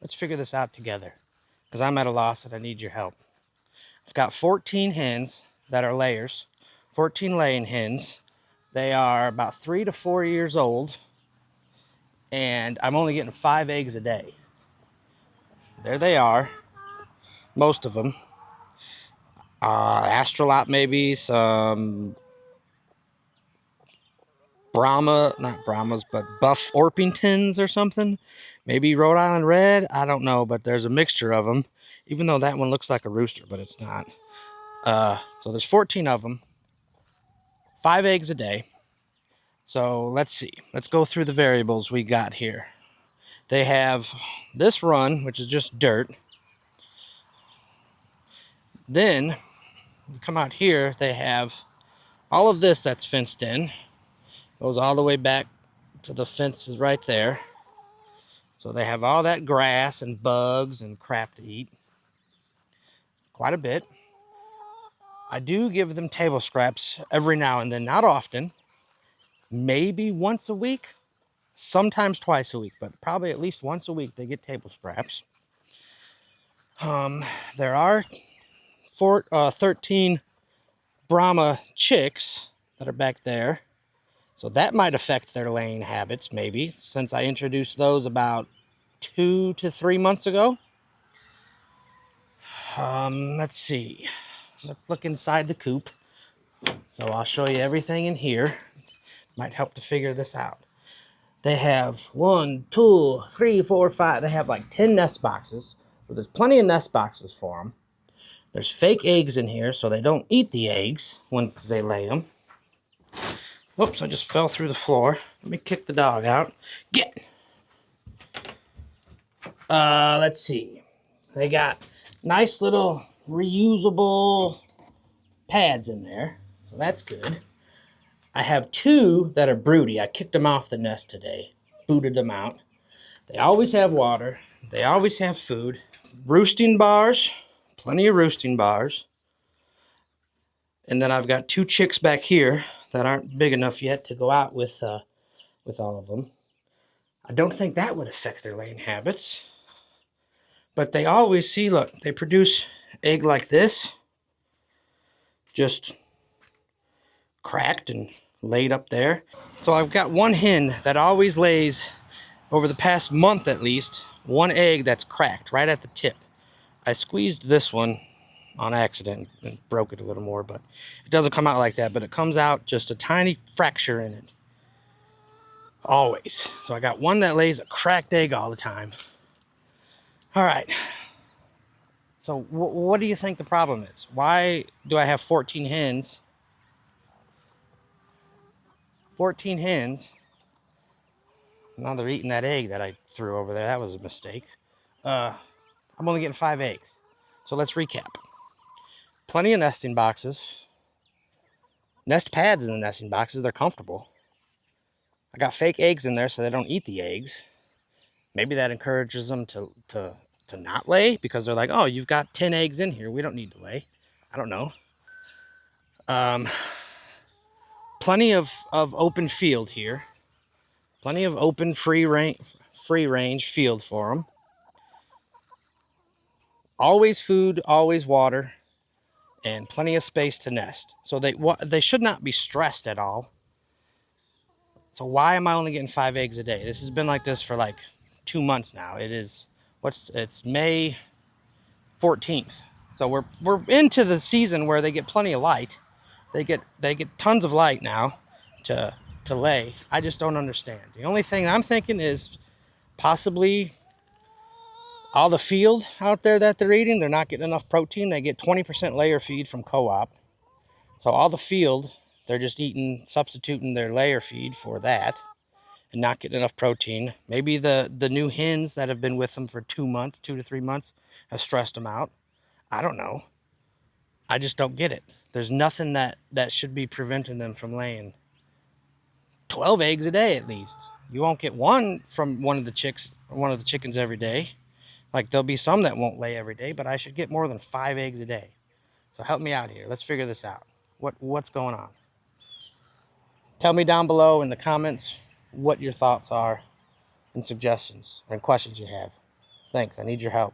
let's figure this out together, because I'm at a loss and I need your help. I've got 14 hens that are layers, 14 laying hens. They are about 3 to 4 years old, and I'm only getting 5 eggs a day. There they are, most of them. Astrolot maybe, some not Brahmas, but Buff Orpingtons or something. Maybe Rhode Island Red, I don't know, but there's a mixture of them, even though that one looks like a rooster, but it's not. So there's 14 of them, 5 eggs a day. So let's see. Let's go through the variables we got here. They have this run, which is just dirt. Then you come out here, they have all of this that's fenced in. Goes all the way back to the fences right there. So they have all that grass and bugs and crap to eat. Quite a bit. I do give them table scraps every now and then, not often. Maybe once a week, sometimes twice a week, but probably at least once a week they get table scraps. There are 13 Brahma chicks that are back there. So that might affect their laying habits, maybe, since I introduced those about 2 to 3 months ago. Let's see. Let's look inside the coop. So I'll show you everything in here. Might help to figure this out. They have 1, 2, 3, 4, 5. They have like 10 nest boxes. So there's plenty of nest boxes for them. There's fake eggs in here, so they don't eat the eggs once they lay them. Whoops, I just fell through the floor. Let me kick the dog out. Get! Let's see. They got nice little reusable pads in there, so that's good. I have 2 that are broody. I kicked them off the nest today, booted them out. They always have water. They always have food. Roosting bars, plenty of roosting bars. And then I've got 2 chicks back here that aren't big enough yet to go out with all of them. I don't think that would affect their laying habits. But they always see, look, they produce egg like this, just cracked and laid up there. So I've got 1 hen that always lays, over the past month at least, 1 egg that's cracked right at the tip. I squeezed this one on accident and broke it a little more, but it doesn't come out like that, but it comes out just a tiny fracture in it. Always. So I got 1 that lays a cracked egg all the time. All right. So what do you think the problem is? Why do I have 14 hens? 14 hens. Now they're eating that egg that I threw over there. That was a mistake. I'm only getting 5 eggs. So let's recap. Plenty of nesting boxes. Nest pads in the nesting boxes. They're comfortable. I got fake eggs in there so they don't eat the eggs. Maybe that encourages them to not lay, because they're like, oh, you've got 10 eggs in here. We don't need to lay. I don't know. Plenty of open field here. Plenty of open free range field for them. Always food, always water, and plenty of space to nest. So they should not be stressed at all. So why am I only getting 5 eggs a day? This has been like this for like 2 months now. It's May 14th. So we're into the season where they get plenty of light. They get tons of light now to lay. I just don't understand. The only thing I'm thinking is possibly all the field out there that they're eating, they're not getting enough protein. They get 20% layer feed from co-op. So all the field, they're just substituting their layer feed for that and not getting enough protein. Maybe the new hens that have been with them for 2 months, 2 to 3 months, have stressed them out. I don't know. I just don't get it. There's nothing that should be preventing them from laying 12 eggs a day at least. You won't get 1 from one of the chickens every day. Like, there'll be some that won't lay every day, but I should get more than 5 eggs a day. So help me out here. Let's figure this out. What's going on? Tell me down below in the comments what your thoughts are and suggestions and questions you have. Thanks. I need your help.